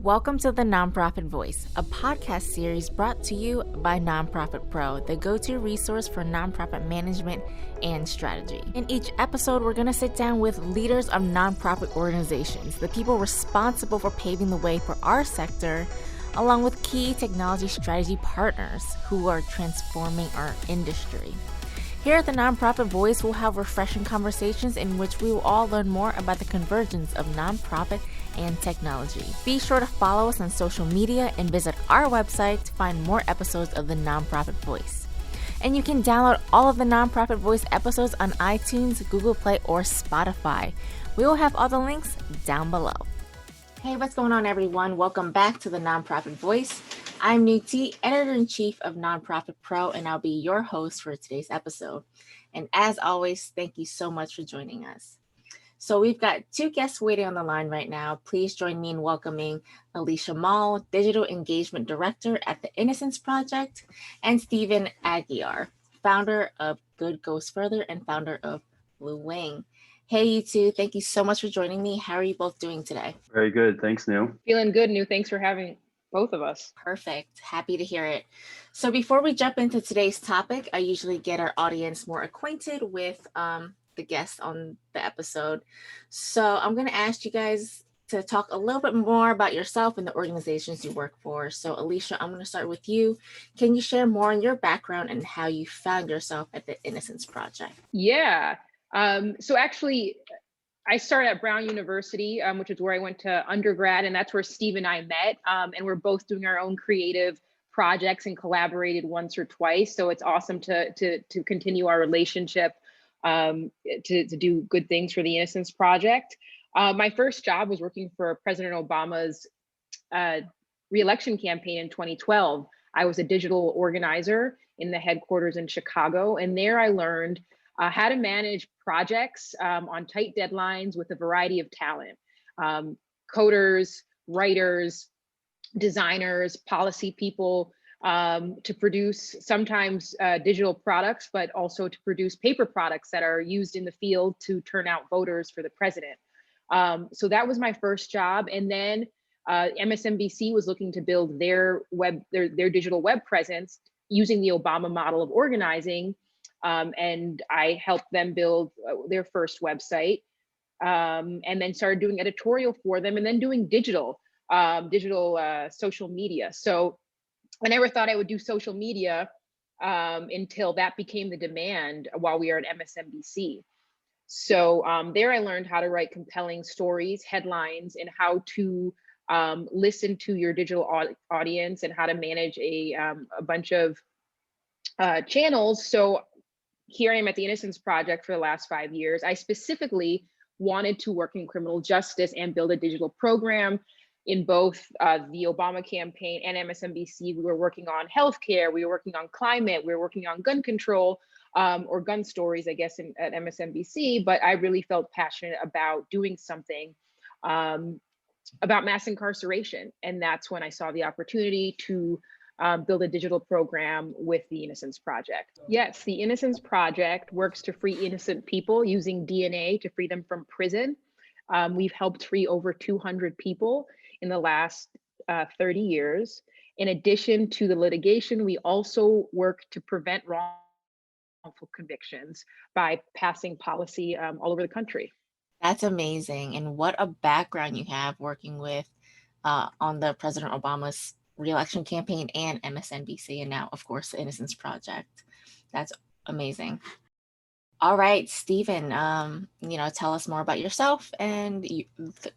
Welcome to the NonProfit Voice, a podcast series brought to you by NonProfit Pro, the go-to resource for nonprofit management and strategy. In each episode, we're going to sit down with leaders of nonprofit organizations, the people responsible for paving the way for our sector, along with key technology strategy partners who are transforming our industry. Here at the NonProfit Voice, we'll have refreshing conversations in which we will all learn more about the convergence of nonprofit and technology. Be sure to follow us on social media and visit our website to find more episodes of the NonProfit Voice. And you can download all of the NonProfit Voice episodes on iTunes, Google Play, or Spotify. We will have all the links down below. Hey, what's going on, everyone? Welcome back to the NonProfit Voice. I'm Nhu Te, Editor-in-Chief of NonProfit Pro, and I'll be your host for today's episode. And as always, thank you so much for joining us. So we've got two guests waiting on the line right now. Please join me in welcoming Alicia Maule, Digital Engagement Director at the Innocence Project, and Steven Aguiar, founder of Good Goes Further and founder of Blue Wing. Hey, you two, thank you so much for joining me. How are you both doing today? Very good. Thanks, Nhu. Feeling good, Nhu. Thanks for having both of us. Perfect. Happy to hear it. So before we jump into today's topic, I usually get our audience more acquainted with the guests on the episode. So I'm going to ask you guys to talk a little bit more about yourself and the organizations you work for. So Alicia, I'm going to start with you. Can you share more on your background and how you found yourself at the Innocence Project? Yeah. So actually, I started at Brown University, which is where I went to undergrad, and that's where Steve and I met. And we're both doing our own creative projects and collaborated once or twice. So it's awesome to continue our relationship, to do good things for the Innocence Project. My first job was working for President Obama's re-election campaign in 2012. I was a digital organizer in the headquarters in Chicago, and there I learned how to manage projects on tight deadlines with a variety of talent, coders, writers, designers, policy people, to produce sometimes digital products, but also to produce paper products that are used in the field to turn out voters for the president. So that was my first job. And then MSNBC was looking to build their digital web presence using the Obama model of organizing. And I helped them build their first website, and then started doing editorial for them, and then doing digital social media. So I never thought I would do social media until that became the demand while we were at MSNBC. So there I learned how to write compelling stories, headlines, and how to listen to your digital audience and how to manage a bunch of channels. So here I am at the Innocence Project for the last 5 years. I specifically wanted to work in criminal justice and build a digital program in both the Obama campaign and MSNBC. We were working on healthcare, we were working on climate, we were working on gun control, or gun stories, I guess, at MSNBC. But I really felt passionate about doing something about mass incarceration. And that's when I saw the opportunity to build a digital program with the Innocence Project. Yes, the Innocence Project works to free innocent people using DNA to free them from prison. We've helped free over 200 people in the last 30 years. In addition to the litigation, we also work to prevent wrongful convictions by passing policy all over the country. That's amazing. And what a background you have working with on the President Obama's re-election campaign and MSNBC, and now, of course, the Innocence Project. That's amazing. All right, Steven, tell us more about yourself and the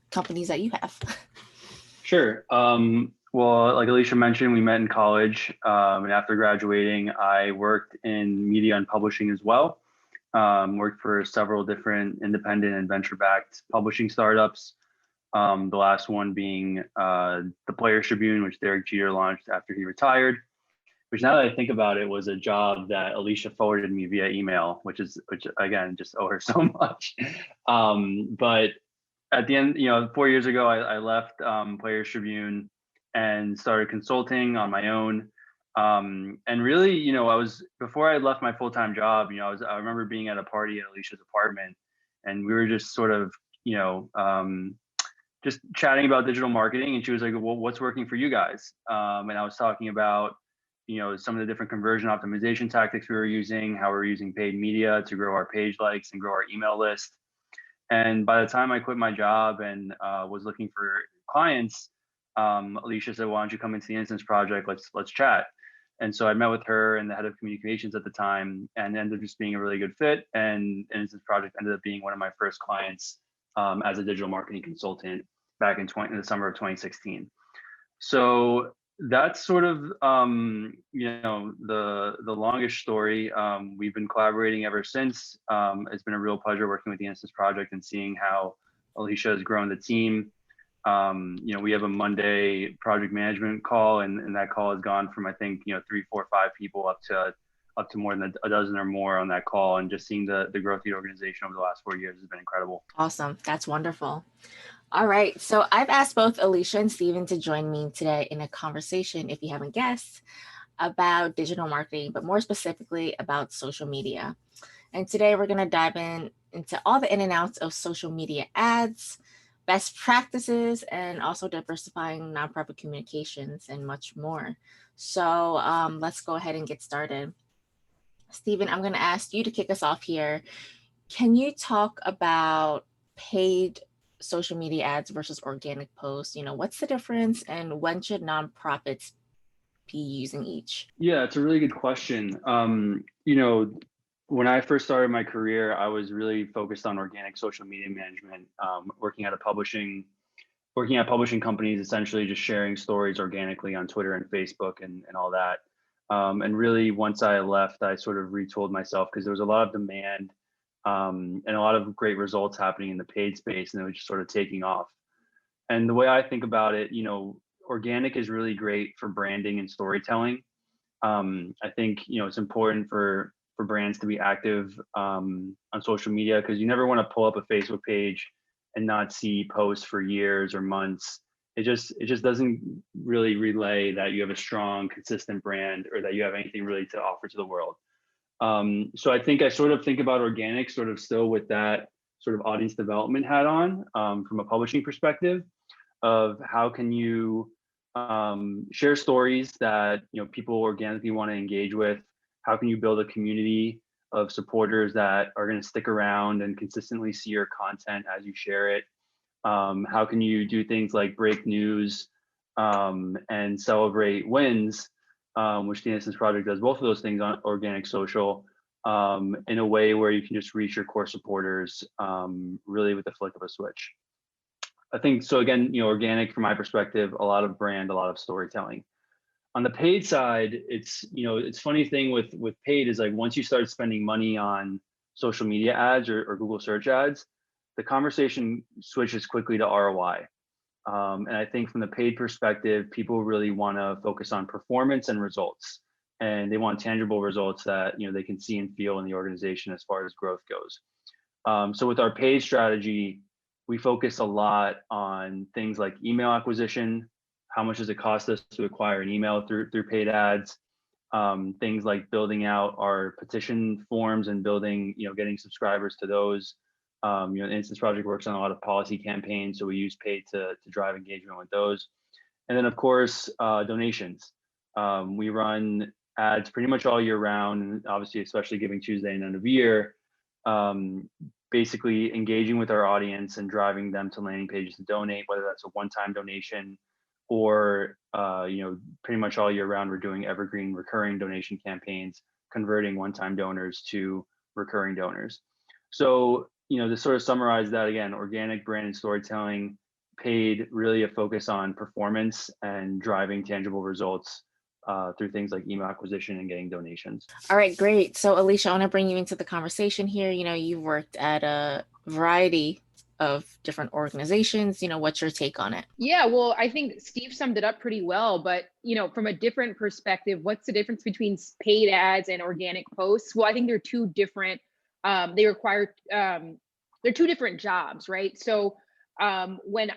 companies that you have. Sure. Well, like Alicia mentioned, we met in college, and after graduating, I worked in media and publishing as well. Worked for several different independent and venture-backed publishing startups. The last one being the Players Tribune, which Derek Jeter launched after he retired, which now that I think about it was a job that Alicia forwarded me via email, which again, just owe her so much. But at the end, 4 years ago, I left Players Tribune and started consulting on my own. And really, before I left my full-time job, I remember being at a party at Alicia's apartment, and we were just sort of, just chatting about digital marketing, and she was like, well, what's working for you guys? And I was talking about, some of the different conversion optimization tactics we were using, how we were using paid media to grow our page likes and grow our email list. And by the time I quit my job and was looking for clients, Alicia said, why don't you come into the Innocence Project? Let's chat. And so I met with her and the head of communications at the time, and ended up just being a really good fit. And Innocence Project ended up being one of my first clients as a digital marketing consultant back in the summer of 2016. So that's sort of the longish story. We've been collaborating ever since. It's been a real pleasure working with the Innocence Project and seeing how Alicia has grown the team. We have a Monday project management call, and that call has gone from, I think, 3, 4, 5 people up to more than a dozen or more on that call. And just seeing the growth of the organization over the last 4 years has been incredible. Awesome. That's wonderful. All right. So I've asked both Alicia and Steven to join me today in a conversation, if you haven't guessed, about digital marketing, but more specifically about social media. And today we're going to dive into all the in and outs of social media ads, best practices, and also diversifying nonprofit communications and much more. So let's go ahead and get started. Steven, I'm going to ask you to kick us off here. Can you talk about paid social media ads versus organic posts? What's the difference, and when should nonprofits be using each? Yeah, it's a really good question. When I first started my career, I was really focused on organic social media management, working at publishing companies, essentially just sharing stories organically on Twitter and Facebook and all that. And really, once I left, I sort of retooled myself because there was a lot of demand and a lot of great results happening in the paid space, and it was just sort of taking off. And the way I think about it, organic is really great for branding and storytelling. I think, it's important for brands to be active on social media, because you never want to pull up a Facebook page and not see posts for years or months. It just doesn't really relay that you have a strong, consistent brand, or that you have anything really to offer to the world. So I think I sort of think about organic sort of still with that sort of audience development hat on, from a publishing perspective, of how can you share stories that people organically want to engage with. How can you build a community of supporters that are going to stick around and consistently see your content as you share it? How can you do things like break news and celebrate wins, which the Innocence Project does both of those things on organic social, in a way where you can just reach your core supporters really with the flick of a switch. I think so. Again, organic from my perspective, a lot of brand, a lot of storytelling. On the paid side, it's funny thing with paid is like, once you start spending money on social media ads or Google search ads, the conversation switches quickly to ROI. And I think from the paid perspective, people really want to focus on performance and results, and they want tangible results that they can see and feel in the organization as far as growth goes. So with our paid strategy, we focus a lot on things like email acquisition. How much does it cost us to acquire an email through paid ads? Things like building out our petition forms and getting subscribers to those. The Innocence Project works on a lot of policy campaigns, so we use paid to drive engagement with those. And then, of course, donations. We run ads pretty much all year round, obviously, especially Giving Tuesday and end of year. Basically engaging with our audience and driving them to landing pages to donate, whether that's a one-time donation or pretty much all year round, we're doing evergreen recurring donation campaigns, converting one-time donors to recurring donors. So, to sort of summarize that again, organic, brand, and storytelling, paid, really a focus on performance and driving tangible results through things like email acquisition and getting donations. All right, great. So Alicia, I want to bring you into the conversation here. You've worked at a variety of different organizations. What's your take on it? Yeah, well, I think Steve summed it up pretty well, but from a different perspective, what's the difference between paid ads and organic posts? Well, I think they're two different, they're two different jobs, right? So when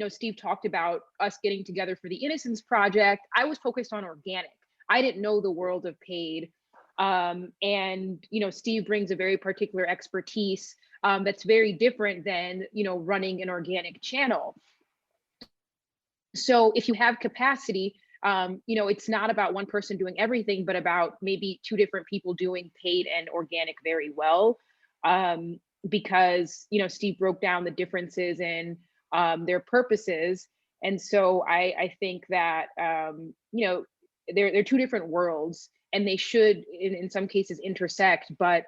Steve talked about us getting together for the Innocence Project, I was focused on organic. I didn't know the world of paid. And Steve brings a very particular expertise that's very different than running an organic channel. So if you have capacity, it's not about one person doing everything, but about maybe two different people doing paid and organic very well. Because, Steve broke down the differences in their purposes. And so I think that, they're two different worlds, and they should, in some cases, intersect. But,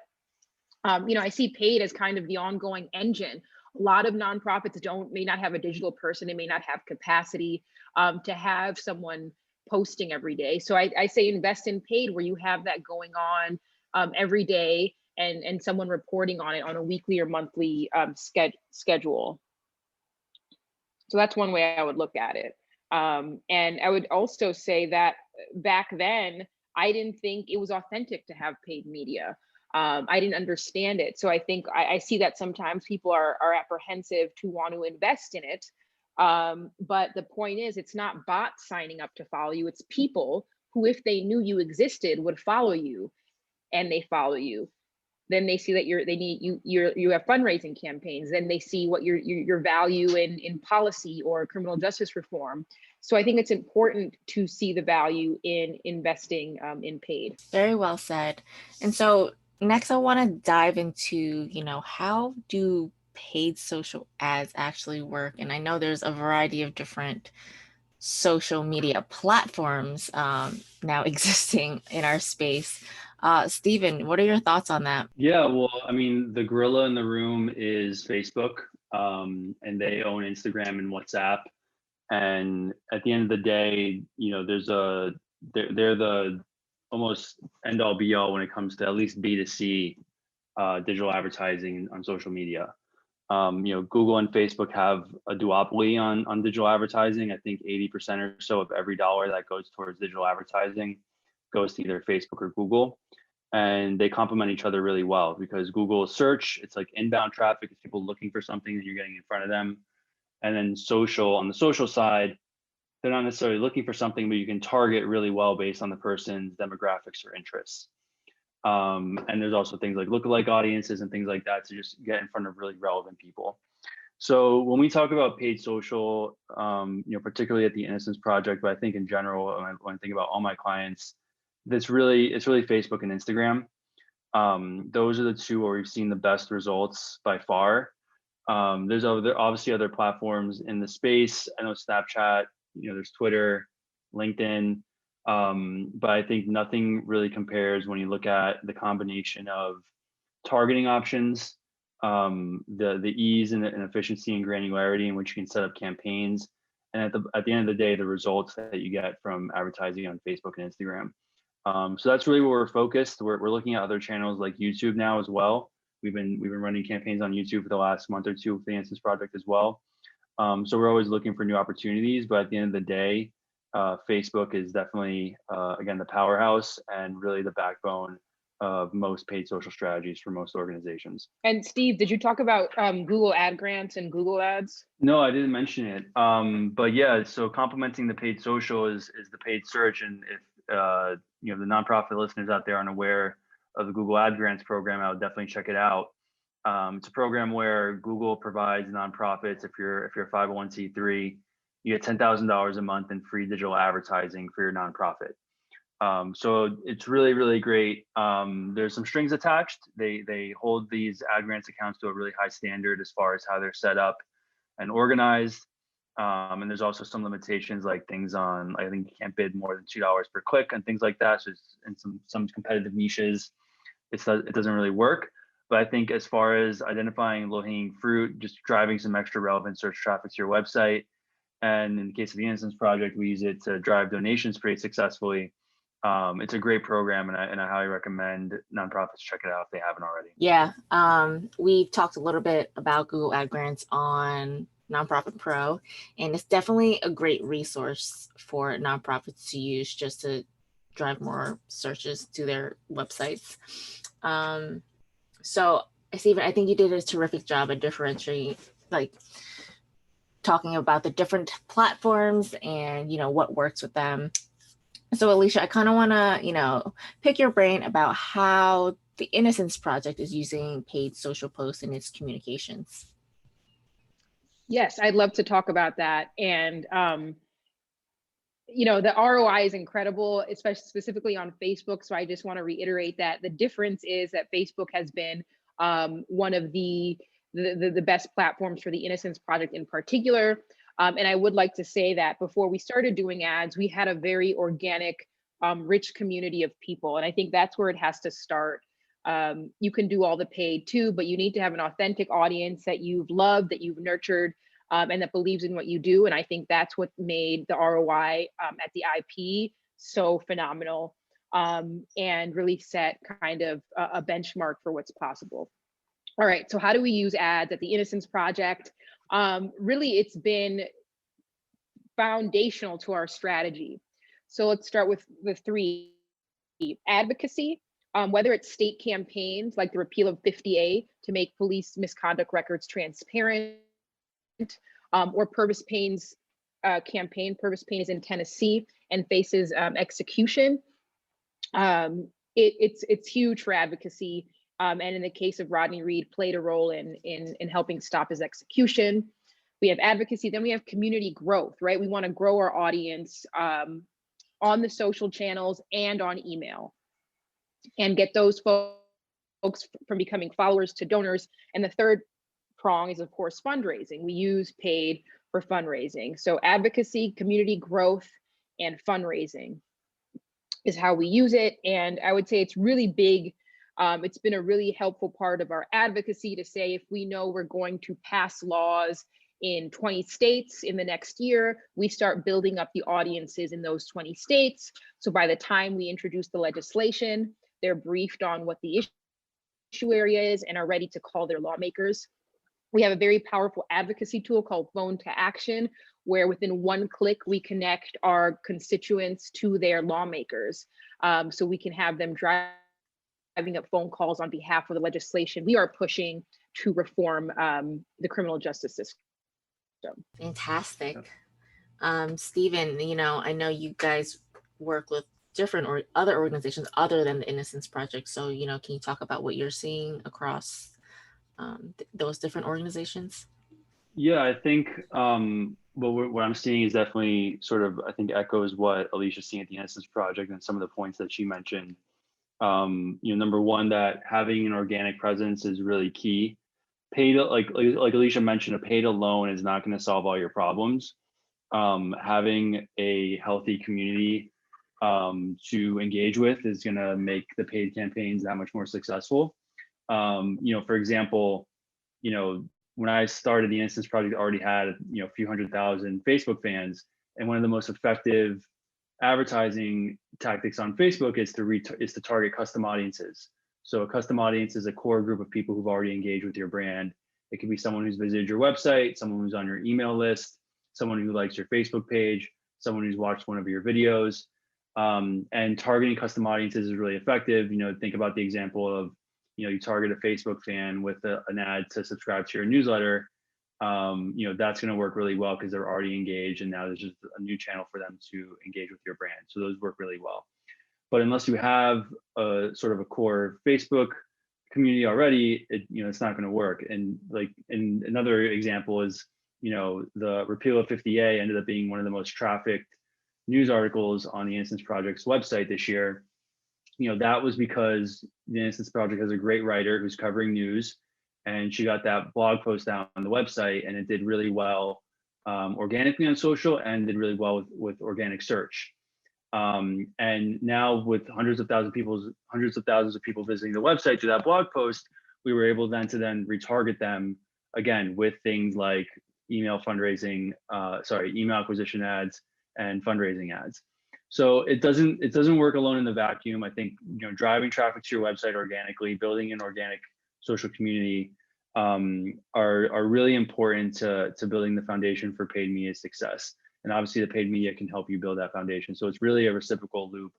I see paid as kind of the ongoing engine. A lot of nonprofits may not have a digital person. They may not have capacity to have someone posting every day. So I say invest in paid, where you have that going on every day, and someone reporting on it on a weekly or monthly schedule. So that's one way I would look at it. And I would also say that back then, I didn't think it was authentic to have paid media. I didn't understand it. So I think I see that sometimes people are apprehensive to want to invest in it. But the point is, it's not bots signing up to follow you. It's people who, if they knew you existed, would follow you, and they follow you. Then they see that you have fundraising campaigns. Then they see what your value in policy or criminal justice reform. So I think it's important to see the value in investing in paid. Very well said. And so next, I want to dive into, how do paid social ads actually work? And I know there's a variety of different social media platforms now existing in our space. Steven, what are your thoughts on that? Yeah, well, I mean, the gorilla in the room is Facebook, and they own Instagram and WhatsApp. And at the end of the day, they're the almost end all be all when it comes to at least B2C digital advertising on social media. Google and Facebook have a duopoly on digital advertising. I think 80% or so of every dollar that goes towards digital advertising goes to either Facebook or Google. And they complement each other really well, because Google search, it's like inbound traffic, it's people looking for something and you're getting in front of them. And then on the social side, they're not necessarily looking for something, but you can target really well based on the person's demographics or interests. And there's also things like lookalike audiences and things like that to just get in front of really relevant people. So when we talk about paid social, particularly at the Innocence Project, but I think in general, when I think about all my clients, it's really Facebook and Instagram. Those are the two where we've seen the best results by far. There's obviously other platforms in the space. I know Snapchat, there's Twitter, LinkedIn, but I think nothing really compares when you look at the combination of targeting options, the ease and efficiency and granularity in which you can set up campaigns, and at the end of the day, the results that you get from advertising on Facebook and Instagram. So that's really where we're focused. We're looking at other channels like YouTube now as well. We've been running campaigns on YouTube for the last month or two with the Innocence Project as well. So we're always looking for new opportunities, but at the end of the day, Facebook is definitely, again, the powerhouse and really the backbone of most paid social strategies for most organizations. And Steve, did you talk about Google ad grants and Google ads? No, I didn't mention it. But yeah, so complementing the paid social is the paid search. And if the nonprofit listeners out there aren't aware of the Google Ad Grants program, I would definitely check it out. It's a program where Google provides nonprofits, if you're a 501c3, you get $10,000 a month in free digital advertising for your nonprofit. So it's really, really great. There's some strings attached. They hold these ad grants accounts to a really high standard as far as how they're set up and organized. And there's also some limitations, like things on, I think you can't bid more than $2 per click and things like that. So it's in some competitive niches, it doesn't really work. But I think as far as identifying low-hanging fruit, just driving some extra relevant search traffic to your website. And in the case of the Innocence Project, we use it to drive donations pretty successfully. It's a great program, and I highly recommend nonprofits check it out if they haven't already. Yeah, we've talked a little bit about Google Ad Grants on NonProfit Pro, and it's definitely a great resource for nonprofits to use just to drive more searches to their websites. So, Steven, I think you did a terrific job at differentiating, like talking about the different platforms and, what works with them. So, Alicia, I kind of want to, pick your brain about how the Innocence Project is using paid social posts in its communications. Yes, I'd love to talk about that. And, the ROI is incredible, especially specifically on Facebook. So I just want to reiterate that the difference is that Facebook has been one of the best platforms for the Innocence Project in particular. And I would like to say that before we started doing ads, we had a very organic, rich community of people. And I think that's where it has to start. You can do all the paid too, but you need to have an authentic audience that you've loved, that you've nurtured, and that believes in what you do. And I think that's what made the ROI at the IP so phenomenal, and really set kind of a benchmark for what's possible. All right, so how do we use ads at the Innocence Project? Really, it's been foundational to our strategy. So let's start with the three. Advocacy, whether it's state campaigns like the repeal of 50A to make police misconduct records transparent, or Purvis Payne's campaign. Purvis Payne is in Tennessee and faces execution. It's huge for advocacy, and in the case of Rodney Reed, played a role in helping stop his execution. We have advocacy, then we have community growth, right? We want to grow our audience on the social channels and on email, and get those folks from becoming followers to donors. And the third prong is, of course, fundraising. We use paid for fundraising. So advocacy, community growth, and fundraising is how we use it. And I would say it's really big. It's been a really helpful part of our advocacy to say, if we know we're going to pass laws in 20 states in the next year, we start building up the audiences in those 20 states. So by the time we introduce the legislation, they're briefed on what the issue area is and are ready to call their lawmakers. We have a very powerful advocacy tool called Phone to Action, where within one click, we connect our constituents to their lawmakers. So we can have them driving up phone calls on behalf of the legislation we are pushing to reform the criminal justice system. Fantastic. Steven, I know you guys work with different or other organizations other than the Innocence Project. So, can you talk about what you're seeing across those different organizations? Yeah, I think what I'm seeing is definitely sort of, I think, echoes what Alicia's seeing at the Innocence Project and some of the points that she mentioned. Number one, that having an organic presence is really key. Paid, like Alicia mentioned, a paid alone is not going to solve all your problems. Having a healthy community to engage with is going to make the paid campaigns that much more successful. For example, when I started the Innocence Project, already had a few 100,000 Facebook fans, and one of the most effective advertising tactics on Facebook is to target custom audiences. So a custom audience is a core group of people who've already engaged with your brand. It could be someone who's visited your website, someone who's on your email list, someone who likes your Facebook page, someone who's watched one of your videos. And targeting custom audiences is really effective. Think about the example of, you target a Facebook fan with an ad to subscribe to your newsletter. That's going to work really well because they're already engaged, and now there's just a new channel for them to engage with your brand. So those work really well. But unless you have a sort of a core Facebook community already, it's not going to work. And another example is, the repeal of 50A ended up being one of the most trafficked news articles on the Innocence Project's website this year. That was because the Innocence Project has a great writer who's covering news, and she got that blog post down on the website, and it did really well organically on social, and did really well with organic search. And now with hundreds of thousands of people visiting the website to that blog post, we were able then to retarget them again with things like email acquisition ads and fundraising ads. So it doesn't work alone in the vacuum. I think driving traffic to your website organically, building an organic social community are really important to building the foundation for paid media success. And obviously the paid media can help you build that foundation. So it's really a reciprocal loop,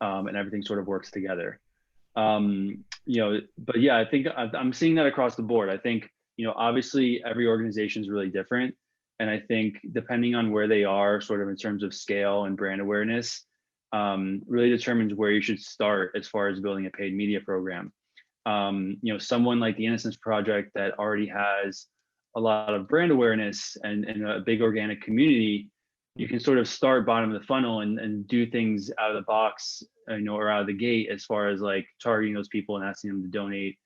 and everything sort of works together. But yeah, I think I'm seeing that across the board. I think, obviously every organization is really different. And I think depending on where they are sort of in terms of scale and brand awareness, really determines where you should start as far as building a paid media program. Someone like the Innocence Project that already has a lot of brand awareness and a big organic community, you can sort of start bottom of the funnel and do things out of the box, or out of the gate, as far as like targeting those people and asking them to donate.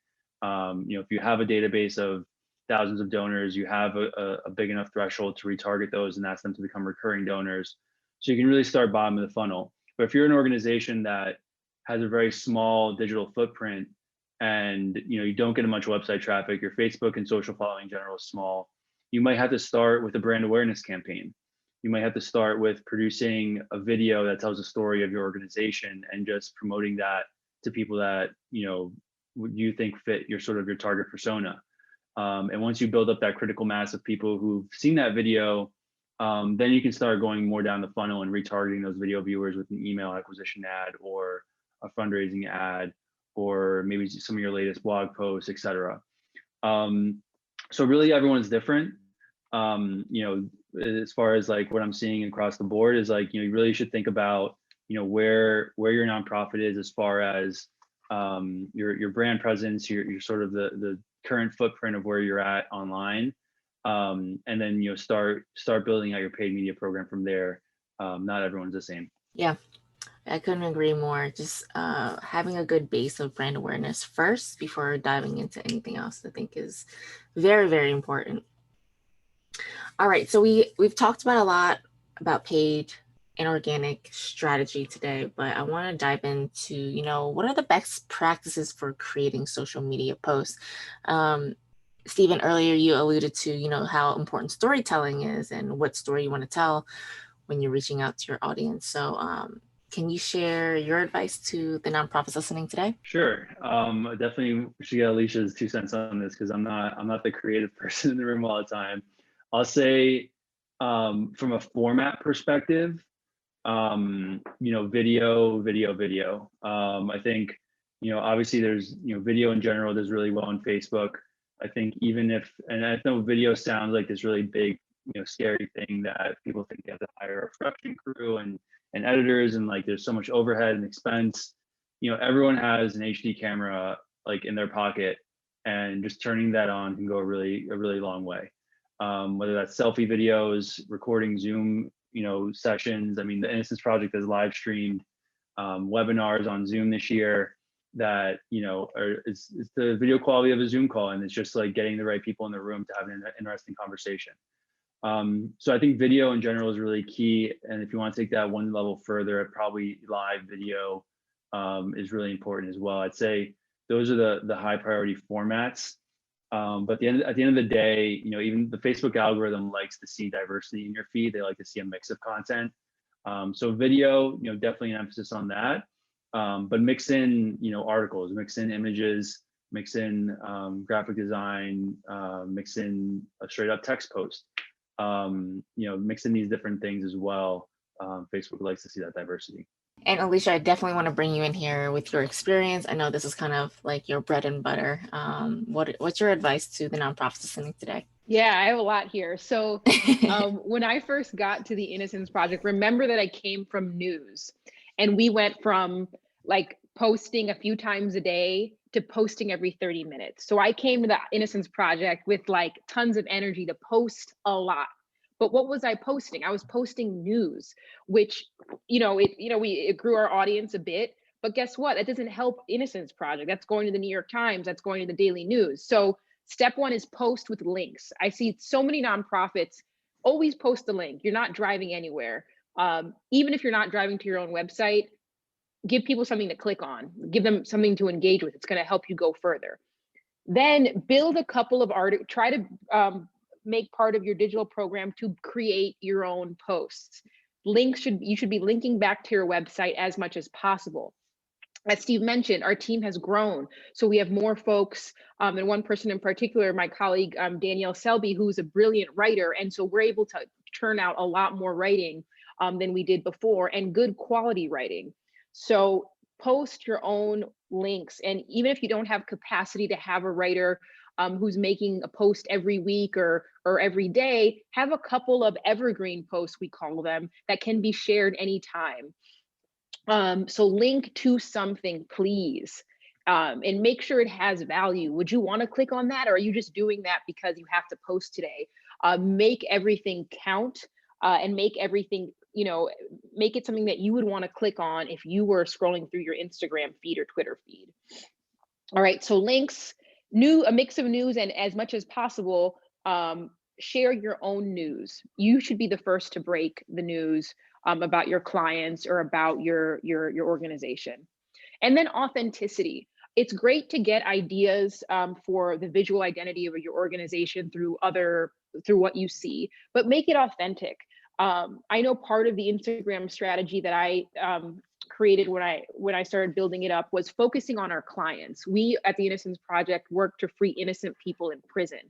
If you have a database of thousands of donors, you have a big enough threshold to retarget those and ask them to become recurring donors. So you can really start bottom of the funnel. But if you're an organization that has a very small digital footprint, and you don't get much website traffic, your Facebook and social following in general is small, you might have to start with a brand awareness campaign. You might have to start with producing a video that tells a story of your organization and just promoting that to people that you think fit your target persona. And once you build up that critical mass of people who've seen that video, then you can start going more down the funnel and retargeting those video viewers with an email acquisition ad or a fundraising ad, or maybe some of your latest blog posts, etc. So really everyone's different. As far as like what I'm seeing across the board is like, you really should think about, where your nonprofit is as far as your brand presence, your sort of the current footprint of where you're at online. And then, start building out your paid media program from there. Not everyone's the same. Yeah, I couldn't agree more. Just having a good base of brand awareness first before diving into anything else, I think is very, very important. All right, so we've talked about a lot about paid and organic strategy today, but I want to dive into, what are the best practices for creating social media posts? Steven, earlier you alluded to, how important storytelling is and what story you want to tell when you're reaching out to your audience. So can you share your advice to the nonprofits listening today? Sure. I definitely should get Alicia's 2 cents on this, because I'm not the creative person in the room all the time. I'll say from a format perspective, video. I think, obviously there's, video in general does really well on Facebook. I think and I know video sounds like this really big, scary thing that people think they have to hire a production crew and editors, and like there's so much overhead and expense. Everyone has an HD camera like in their pocket, and just turning that on can go a really long way. Whether that's selfie videos, recording Zoom, sessions. I mean, the Innocence Project has live streamed webinars on Zoom this year that, it's the video quality of a Zoom call, and it's just like getting the right people in the room to have an interesting conversation. So I think video in general is really key. And if you want to take that one level further, probably live video is really important as well. I'd say those are the high priority formats. But at the end of the day, even the Facebook algorithm likes to see diversity in your feed. They like to see a mix of content. So video, definitely an emphasis on that. But mix in, articles, mix in images, mix in graphic design, mix in a straight up text post. Mix in these different things as well. Facebook likes to see that diversity. And Alicia, I definitely want to bring you in here with your experience. I know this is kind of like your bread and butter. What's your advice to the nonprofits listening today? Yeah, I have a lot here. So when I first got to the Innocence Project, remember that I came from news, and we went from like posting a few times a day to posting every 30 minutes. So I came to the Innocence Project with like tons of energy to post a lot. But what was I posting? I was posting news, which, it grew our audience a bit. But guess what? That doesn't help Innocence Project. That's going to the New York Times. That's going to the Daily News. So step one is post with links. I see so many nonprofits always post a link. You're not driving anywhere. Even if you're not driving to your own website, give people something to click on. Give them something to engage with. It's going to help you go further. Then build a couple of articles. Try to make part of your digital program to create your own posts. You should be linking back to your website as much as possible. As Steve mentioned, our team has grown. So we have more folks, and one person in particular, my colleague, Danielle Selby, who's a brilliant writer. And so we're able to churn out a lot more writing than we did before, and good quality writing. So post your own links. And even if you don't have capacity to have a writer who's making a post every week or every day, have a couple of evergreen posts, we call them, that can be shared anytime. So link to something, please, and make sure it has value. Would you want to click on that, or are you just doing that because you have to post today? Make everything count. and make everything, make it something that you would want to click on if you were scrolling through your Instagram feed or Twitter feed. All right, so links, a mix of news, and as much as possible, share your own news. You should be the first to break the news about your clients or about your organization. And then authenticity. It's great to get ideas for the visual identity of your organization through what you see, but make it authentic. I know part of the Instagram strategy that I created when I started building it up was focusing on our clients. We at the Innocence Project work to free innocent people in prison.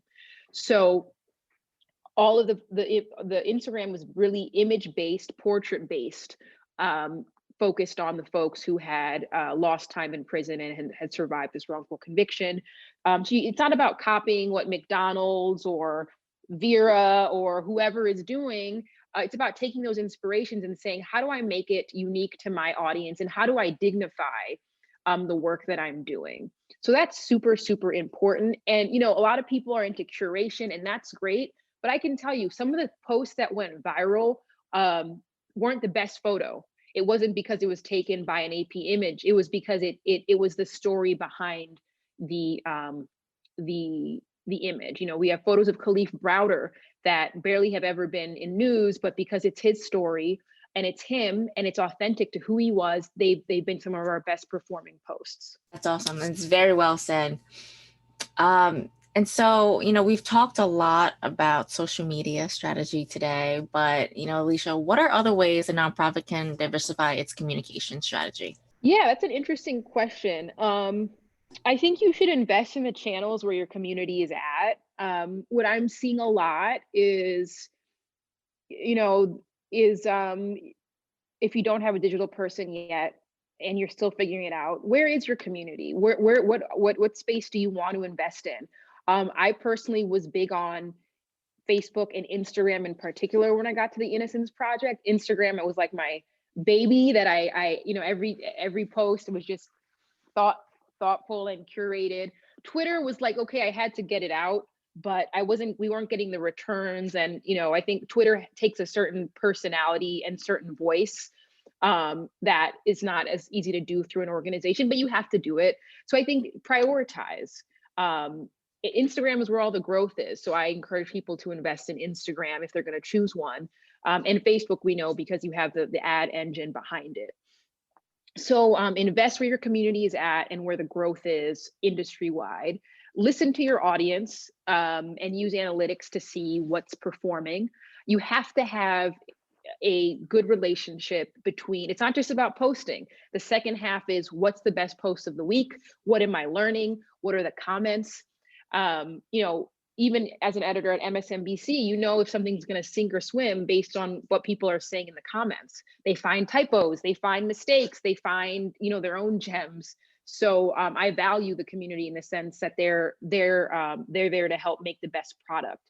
So all of the Instagram was really image-based, portrait-based, focused on the folks who had lost time in prison and had survived this wrongful conviction. So it's not about copying what McDonald's or Vera or whoever is doing. It's about taking those inspirations and saying, how do I make it unique to my audience, and how do I dignify the work that I'm doing? So that's super, super important. And a lot of people are into curation, and that's great. But I can tell you, some of the posts that went viral weren't the best photo. It wasn't because it was taken by an AP image. It was because it was the story behind the image. We have photos of Khalif Browder that barely have ever been in news, but because it's his story and it's him and it's authentic to who he was, they've been some of our best performing posts. That's awesome. It's very well said. And so, we've talked a lot about social media strategy today, but, Alicia, what are other ways a nonprofit can diversify its communication strategy? Yeah, that's an interesting question. I think you should invest in the channels where your community is at. What I'm seeing a lot is, if you don't have a digital person yet and you're still figuring it out, where is your community? What space do you want to invest in? I personally was big on Facebook and Instagram in particular when I got to the Innocence Project. Instagram, it was like my baby that I every post was just thoughtful and curated. Twitter was like, okay, I had to get it out, but we weren't getting the returns. And, I think Twitter takes a certain personality and certain voice that is not as easy to do through an organization, but you have to do it. So I think prioritize. Instagram is where all the growth is. So I encourage people to invest in Instagram if they're going to choose one. And Facebook, we know, because you have the ad engine behind it. So invest where your community is at and where the growth is industry-wide. Listen to your audience and use analytics to see what's performing. You have to have a good relationship between, it's not just about posting. The second half is, what's the best post of the week? What am I learning? What are the comments? Even as an editor at MSNBC, if something's going to sink or swim based on what people are saying in the comments. They find typos, they find mistakes, they find, their own gems. So I value the community in the sense that they're there to help make the best product.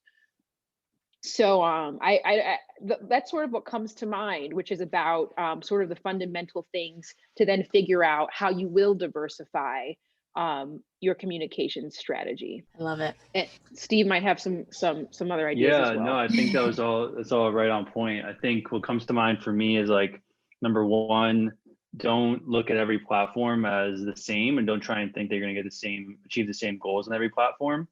So that's sort of what comes to mind, which is about sort of the fundamental things to then figure out how you will diversify your communication strategy. I love it. And Steve might have some other ideas as well. No, I think that's all right on point. I think what comes to mind for me is, like, number one, don't look at every platform as the same, and don't try and think they're going to achieve the same goals on every platform.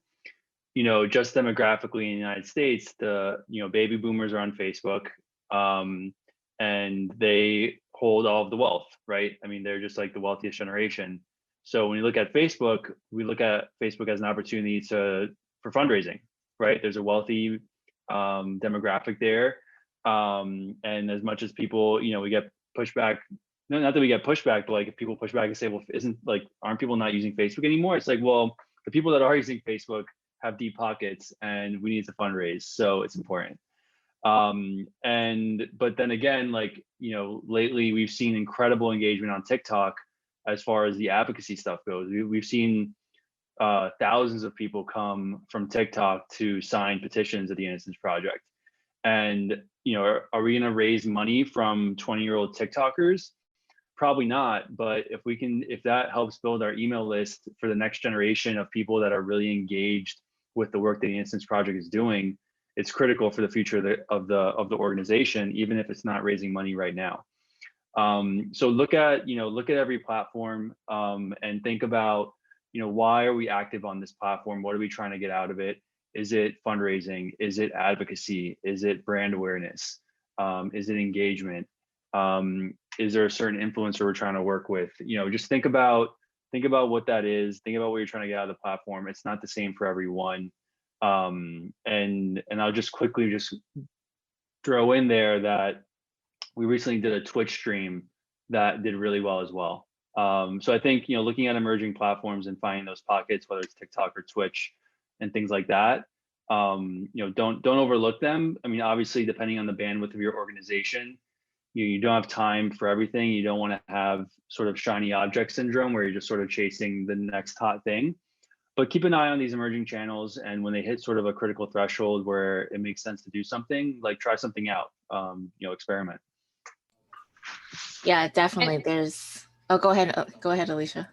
Just demographically in the United States, the baby boomers are on Facebook, and they hold all of the wealth, right? I mean, they're just like the wealthiest generation. So when you look at Facebook, we look at Facebook as an opportunity for fundraising, right? There's a wealthy demographic there. And as much as people, we get pushback, not that we get pushback, but like if people push back and say, well, aren't people not using Facebook anymore? It's like, well, the people that are using Facebook have deep pockets and we need to fundraise. So it's important. But then again, lately we've seen incredible engagement on TikTok as far as the advocacy stuff goes. We've seen thousands of people come from TikTok to sign petitions at the Innocence Project. And, are we going to raise money from 20-year-old TikTokers? Probably not. But if that helps build our email list for the next generation of people that are really engaged with the work that the Innocence Project is doing, it's critical for the future of the organization, even if it's not raising money right now. So look at every platform, and think about, why are we active on this platform? What are we trying to get out of it? Is it fundraising? Is it advocacy? Is it brand awareness? Is it engagement? Is there a certain influencer we're trying to work with? Just think about what that is. Think about what you're trying to get out of the platform. It's not the same for everyone. And I'll just quickly throw in there that we recently did a Twitch stream that did really well as well. So I think, looking at emerging platforms and finding those pockets, whether it's TikTok or Twitch and things like that, don't overlook them. I mean, obviously, depending on the bandwidth of your organization, you don't have time for everything. You don't want to have sort of shiny object syndrome where you're just sort of chasing the next hot thing. But keep an eye on these emerging channels, and when they hit sort of a critical threshold where it makes sense to do something, like try something out, experiment. Yeah, definitely. Go ahead, Alicia.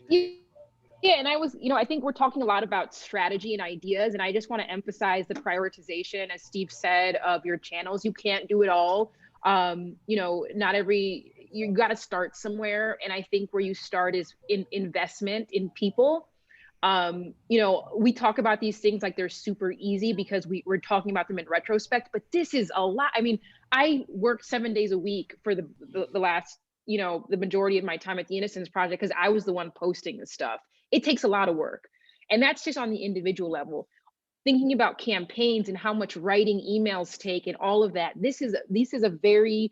Yeah, and I think we're talking a lot about strategy and ideas, and I just want to emphasize the prioritization, as Steve said, of your channels. You can't do it all. You got to start somewhere, and I think where you start is in investment in people. We talk about these things like they're super easy because we're talking about them in retrospect, but this is a lot. I mean, I worked 7 days a week for the last, the majority of my time at the Innocence Project, because I was the one posting this stuff. It takes a lot of work. And that's just on the individual level. Thinking about campaigns and how much writing emails take and all of that. This is a very,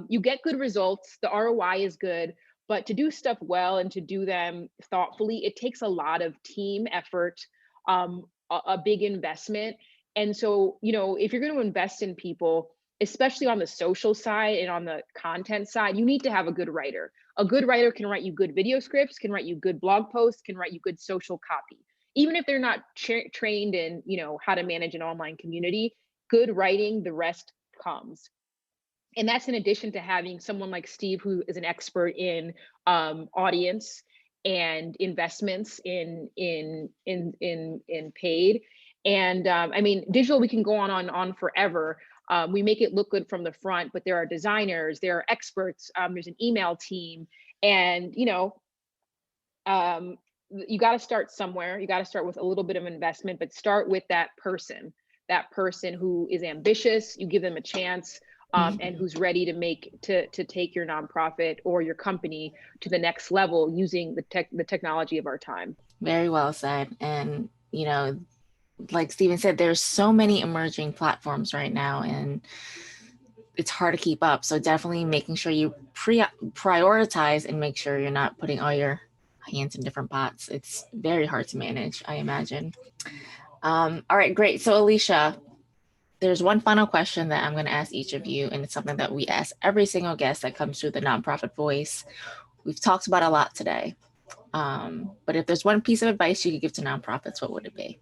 you get good results. The ROI is good. But to do stuff well and to do them thoughtfully, it takes a lot of team effort, a big investment. And so, if you're going to invest in people, especially on the social side and on the content side, you need to have a good writer. A good writer can write you good video scripts, can write you good blog posts, can write you good social copy. Even if they're not trained in, how to manage an online community, good writing, the rest comes. And that's in addition to having someone like Steve, who is an expert in audience and investments in paid. And I mean, digital, we can go on forever. We make it look good from the front, but there are designers, there are experts, there's an email team, and you got to start somewhere. You got to start with a little bit of investment, but start with that person who is ambitious. You give them a chance. And who's ready to take your nonprofit or your company to the next level using the technology of our time. Very well said. And, like Steven said, there's so many emerging platforms right now, and it's hard to keep up. So definitely making sure you prioritize and make sure you're not putting all your hands in different pots. It's very hard to manage, I imagine. All right, great. So Alicia, there's one final question that I'm going to ask each of you, and it's something that we ask every single guest that comes through the Nonprofit Voice. We've talked about a lot today, but if there's one piece of advice you could give to nonprofits, what would it be?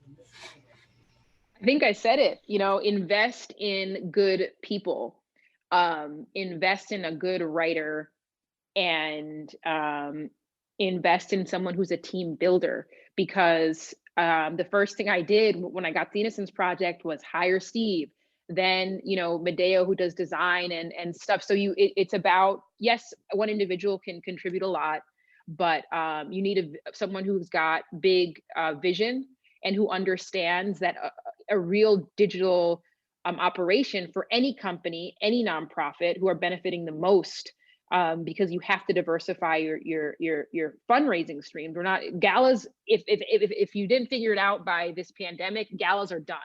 I think I said it, invest in good people, invest in a good writer, and invest in someone who's a team builder, because the first thing I did when I got the Innocence Project was hire Steve, then, Medeo, who does design and stuff. So it's about, yes, one individual can contribute a lot, but you need someone who's got big vision and who understands that a real digital operation for any company, any nonprofit, who are benefiting the most, because you have to diversify your fundraising streams. We're not galas. If you didn't figure it out by this pandemic, galas are done.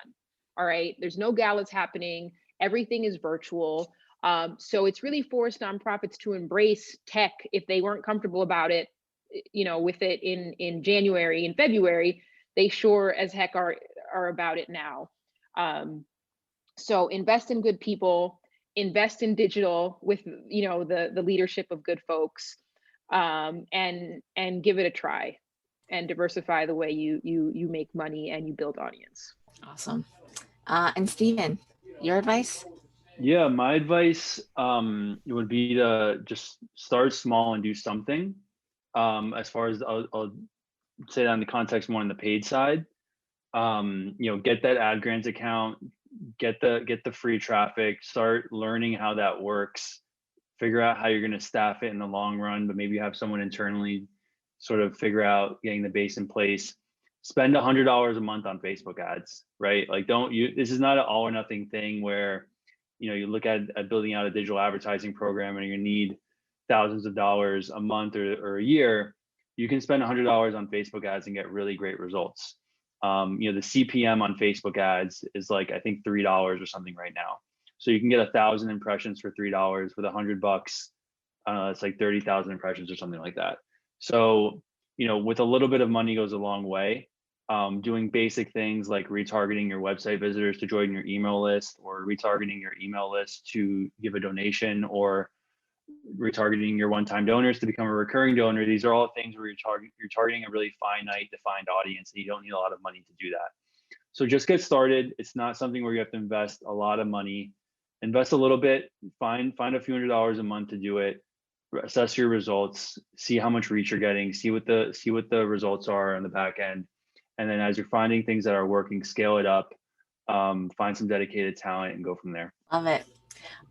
All right, there's no galas happening. Everything is virtual. So it's really forced nonprofits to embrace tech if they weren't comfortable about it, with it in January and February. They sure as heck are about it now. So invest in good people, invest in digital with the leadership of good folks, and give it a try, and diversify the way you make money and you build audience. Awesome. And Steven, your advice? Yeah, my advice would be to just start small and do something. As far as I'll say that in the context more on the paid side, get that ad grants account, get the free traffic, start learning how that works, figure out how you're going to staff it in the long run, but maybe have someone internally sort of figure out getting the base in place. Spend $100 a month on Facebook ads, right? Like this is not an all or nothing thing where, you look at building out a digital advertising program and you need thousands of dollars a month or a year. You can spend $100 on Facebook ads and get really great results. The CPM on Facebook ads is like, I think $3 or something right now. So you can get 1,000 impressions for $3 with $100. It's like 30,000 impressions or something like that. So, with a little bit of money goes a long way. Doing basic things like retargeting your website visitors to join your email list, or retargeting your email list to give a donation, or retargeting your one-time donors to become a recurring donor. These are all things where you're targeting a really finite, defined audience, and you don't need a lot of money to do that. So just get started. It's not something where you have to invest a lot of money. Invest a little bit, find a few $100s a month to do it, assess your results, see how much reach you're getting, see what the results are on the back end. And then as you're finding things that are working, scale it up, find some dedicated talent and go from there. Love it.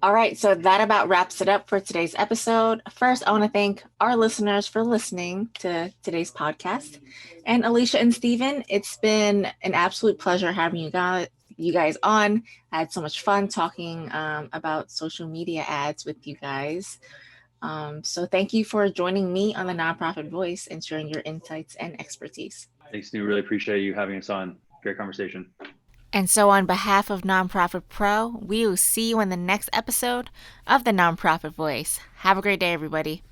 All right, so that about wraps it up for today's episode. First, I want to thank our listeners for listening to today's podcast. And Alicia and Steven, it's been an absolute pleasure having you guys on. I had so much fun talking about social media ads with you guys. So thank you for joining me on the Nonprofit Voice and sharing your insights and expertise. Thanks, Nhu. Really appreciate you having us on. Great conversation. And so on behalf of NonProfit Pro, we will see you in the next episode of the Nonprofit Voice. Have a great day, everybody.